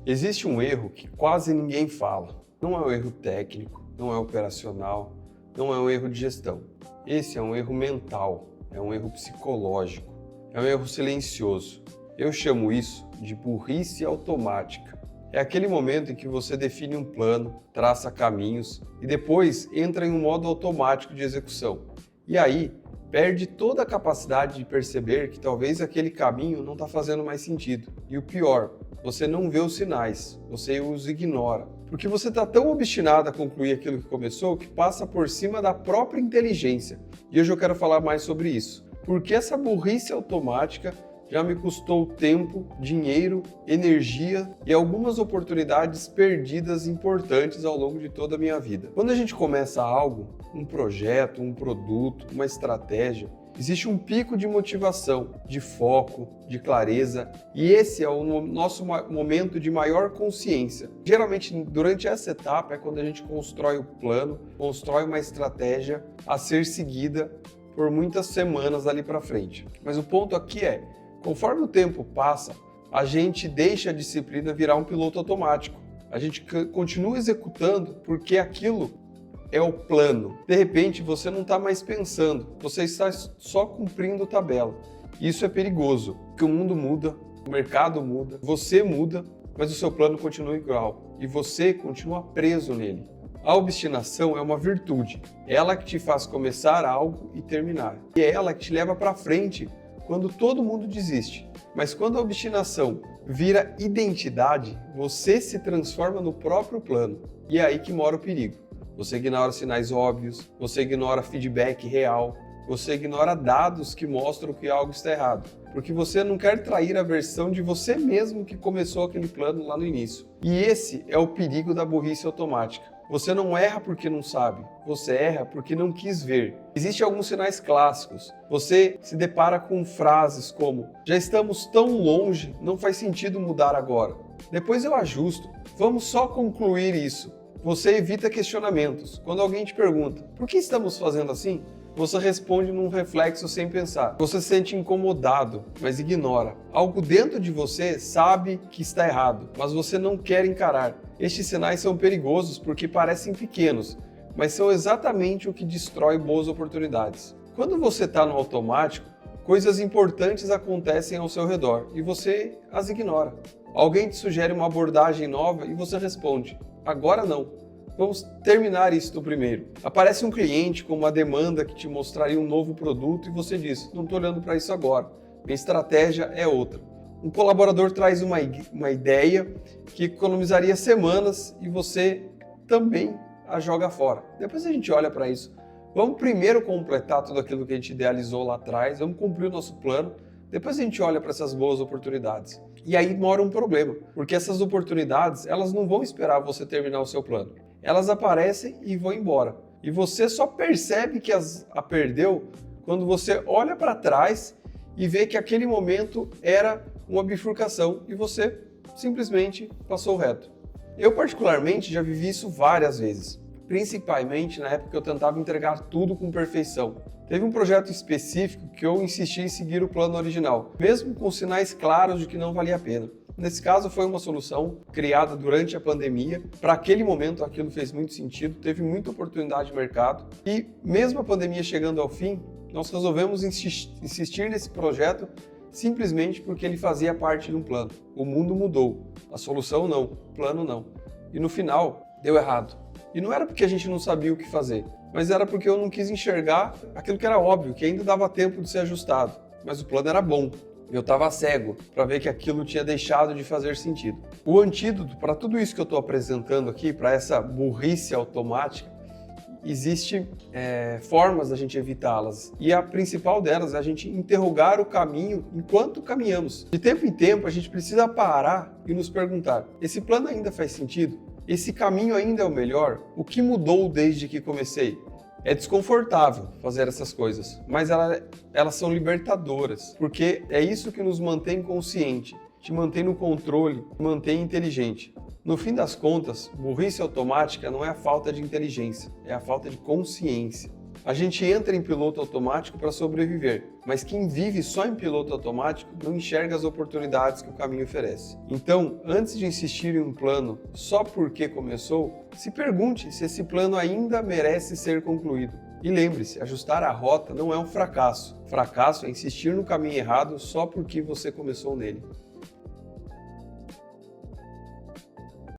Existe um erro que quase ninguém fala. Não é um erro técnico, não é operacional, não é um erro de gestão. Esse é um erro mental, é um erro psicológico, é um erro silencioso. Eu chamo isso de burrice automática. É aquele momento em que você define um plano, traça caminhos e depois entra em um modo automático de execução. E aí, perde toda a capacidade de perceber que talvez aquele caminho não está fazendo mais sentido. E o pior, você não vê os sinais, você os ignora. Porque você está tão obstinado a concluir aquilo que começou que passa por cima da própria inteligência. E hoje eu quero falar mais sobre isso. Porque essa burrice automática já me custou tempo, dinheiro, energia e algumas oportunidades perdidas importantes ao longo de toda a minha vida. Quando a gente começa algo, um projeto, um produto, uma estratégia, existe um pico de motivação, de foco, de clareza, e esse é o nosso momento de maior consciência. Geralmente, durante essa etapa é quando a gente constrói o plano, constrói uma estratégia a ser seguida por muitas semanas ali para frente. Mas o ponto aqui é, conforme o tempo passa, a gente deixa a disciplina virar um piloto automático. A gente continua executando porque aquilo é o plano. De repente, você não está mais pensando, você está só cumprindo tabela. Isso é perigoso, porque o mundo muda, o mercado muda, você muda, mas o seu plano continua igual e você continua preso nele. A obstinação é uma virtude, é ela que te faz começar algo e terminar. E é ela que te leva para frente quando todo mundo desiste. Mas quando a obstinação vira identidade, você se transforma no próprio plano. E é aí que mora o perigo. Você ignora sinais óbvios, você ignora feedback real, você ignora dados que mostram que algo está errado. Porque você não quer trair a versão de você mesmo que começou aquele plano lá no início. E esse é o perigo da burrice automática. Você não erra porque não sabe, você erra porque não quis ver. Existem alguns sinais clássicos. Você se depara com frases como: já estamos tão longe, não faz sentido mudar agora. Depois eu ajusto, vamos só concluir isso. Você evita questionamentos. Quando alguém te pergunta, por que estamos fazendo assim? Você responde num reflexo sem pensar. Você se sente incomodado, mas ignora. Algo dentro de você sabe que está errado, mas você não quer encarar. Estes sinais são perigosos porque parecem pequenos, mas são exatamente o que destrói boas oportunidades. Quando você está no automático, coisas importantes acontecem ao seu redor e você as ignora. Alguém te sugere uma abordagem nova e você responde: agora não. Vamos terminar isso primeiro. Aparece um cliente com uma demanda que te mostraria um novo produto e você diz: não estou olhando para isso agora, minha estratégia é outra. Um colaborador traz uma ideia que economizaria semanas e você também a joga fora. Depois a gente olha para isso. Vamos primeiro completar tudo aquilo que a gente idealizou lá atrás, vamos cumprir o nosso plano, depois a gente olha para essas boas oportunidades. E aí mora um problema, porque essas oportunidades, elas não vão esperar você terminar o seu plano. Elas aparecem e vão embora. E você só percebe que a perdeu quando você olha para trás e vê que aquele momento era uma bifurcação e você simplesmente passou reto. Eu particularmente já vivi isso várias vezes, principalmente na época que eu tentava entregar tudo com perfeição. Teve um projeto específico que eu insisti em seguir o plano original, mesmo com sinais claros de que não valia a pena. Nesse caso foi uma solução criada durante a pandemia. Para aquele momento aquilo fez muito sentido, teve muita oportunidade de mercado e mesmo a pandemia chegando ao fim, nós resolvemos insistir nesse projeto simplesmente porque ele fazia parte de um plano. O mundo mudou, a solução não, o plano não. E no final deu errado. E não era porque a gente não sabia o que fazer, mas era porque eu não quis enxergar aquilo que era óbvio, que ainda dava tempo de ser ajustado. Mas o plano era bom. Eu estava cego para ver que aquilo tinha deixado de fazer sentido. O antídoto para tudo isso que eu estou apresentando aqui, para essa burrice automática, existe formas da gente evitá-las. E a principal delas é a gente interrogar o caminho enquanto caminhamos. De tempo em tempo, a gente precisa parar e nos perguntar: esse plano ainda faz sentido? Esse caminho ainda é o melhor? O que mudou desde que comecei? É desconfortável fazer essas coisas, mas elas são libertadoras, porque é isso que nos mantém consciente, te mantém no controle, te mantém inteligente. No fim das contas, burrice automática não é a falta de inteligência, é a falta de consciência. A gente entra em piloto automático para sobreviver, mas quem vive só em piloto automático não enxerga as oportunidades que o caminho oferece. Então, antes de insistir em um plano só porque começou, se pergunte se esse plano ainda merece ser concluído. E lembre-se, ajustar a rota não é um fracasso. Fracasso é insistir no caminho errado só porque você começou nele.